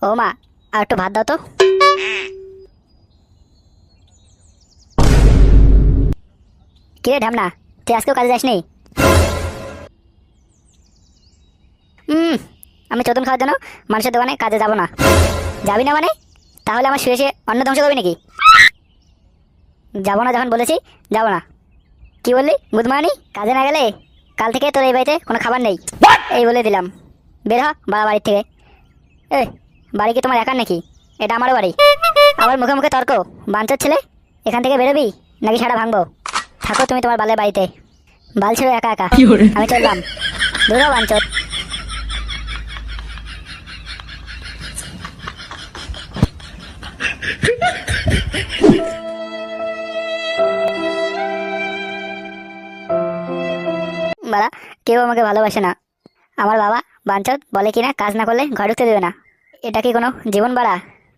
ও মা, আর একটু ভাত দাও তো। কিরে ঢামনা, তুই আজকেও কাজে যাসনি? হুম, আমি চতুন খাওয়ার জন্য মানুষের দোকানে কাজে যাব না। যাবি না মানে? তাহলে আমার শুয়ে শুয়ে অন্ন ধ্বংস করবি নাকি? যাবো না যখন বলেছি, যাবো না। কি বললি বুধমানি? কাজে না গেলে কাল থেকে তোর এই বাড়িতে কোনো খাবার নেই, এই বলে দিলাম। বের হ বাবা বাড়ির থেকে। এ, বাড়ি কি তোমার একার নাকি? এটা আমারও বাড়ি। আবার মুখে মুখে তর্ক? বাঞ্চোর ছেলে, এখান থেকে বেরোবি নাকি সারা ভাঙবো? থাকো তুমি তোমার বালের বাড়িতে। বাল ছিল একা একা, আমি চললাম। দূর হ বাঞ্চোর। বাড়া, কেউ আমাকে ভালোবাসে না। আমার বাবা বাঞ্চোত বলে কিনা কাজ না করলে ঘর ঢুকতে দেবে না। এটা কি কোনো জীবন বাড়া?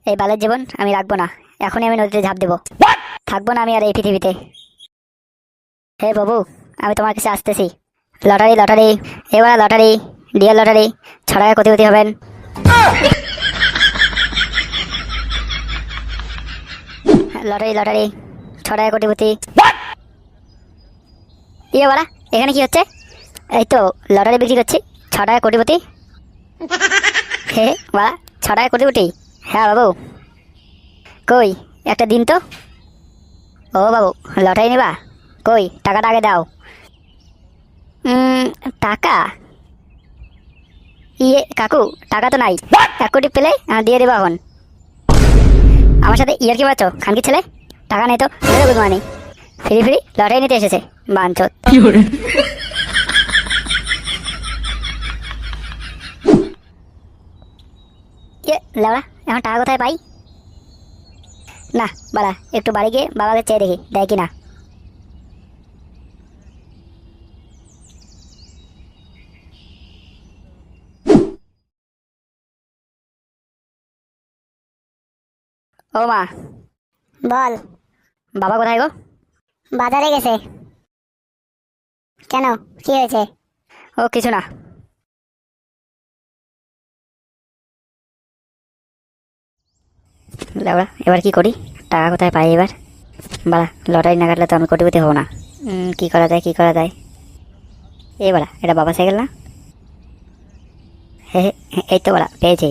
এই বালের জীবন আমি রাখবো না। এখনই আমি নদীতে ঝাঁপ দেবো। থাকবো না আমি আর এই পৃথিবীতে। হে বাবু, আমি তোমার কাছে আসতেছি। লটারি লটারি, এবার লটারি, ডিয়ার লটারি, 6 টাকা কোটিপতি হবেন। লটারি লটারি, 6 টাকা কোটিপতি। ইয়ে বাড়া, এখানে কি হচ্ছে? এই তো লটারি বিক্রি করছি, 6 টাকা কোটিপতি। হে বাড়া, 6 টাকা কোটিপতি? হ্যাঁ বাবু। কই একটা দিন তো। ও বাবু, লটারি নিবা? কই টাকাটা আগে দাও। টাকা? ইয়ে কাকু, টাকা তো নাই। 1 কোটি পেলে দিয়ে দেবো এখন। আমার সাথে ইয়ার কি মারছো খানকি ছেলে? টাকা নেই তো good morning. Free free lottery নিতে এসেছে বাঞ্চোত। ইয়ে লেওড়া, এখন টাকা কোথায় পাই? না বাড়া, একটু বাড়ি গিয়ে বাবাকে চেয়ে দেখি দেয় কি না। ও মা। বল। বাবা কোথায় গো? বাজারে গেছে। কেন, কি হয়েছে? ও কিছু না। লেওড়া, এবার কি করি? টাকা কোথায় পাই এবার? বাড়া, লটারি না কাটলে তো আমি কোটিপতি হবো না। কি করা যায়, কি করা যায়? এ বাড়া, এটা বাবা সাইকেল না? হে হে, এই তো বাড়া, পেয়েছি।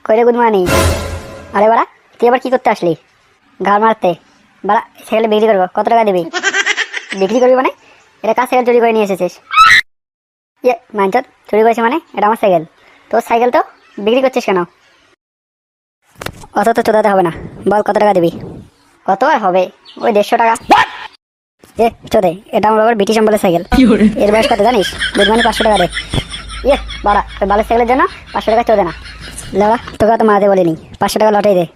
কইরে গুড মর্নিং। আরে বাড়া, তুই আবার কি করতে আসলি? ঘাড় মারতে? বাড়া, সাইকেল বিক্রি করবো, কত টাকা দিবি? বিক্রি করবি মানে? এটা কার সাইকেল চুরি করে নিয়ে এসেছিস? ইয়ে মানচত, চুরি করেছে মানে? এটা আমার সাইকেল। তোর সাইকেল তো বিক্রি করছিস কেন? অত তো চোদাতে হবে না, বল কত টাকা দিবি? কত আর হবে, ওই 150 টাকা। এ চোদে, এটা আমার বাবার ব্রিটিশ আমলের সাইকেল। এর বয়স কত জানিস? বুধমানি 500 টাকা দে। ইয়ে বাড়া, ওই বালের সাইকেলের জন্য 500 টাকা চোদে না। লেওয়া, তোকে তো মারাতে বলিনি, 500 টাকা লটাই দে।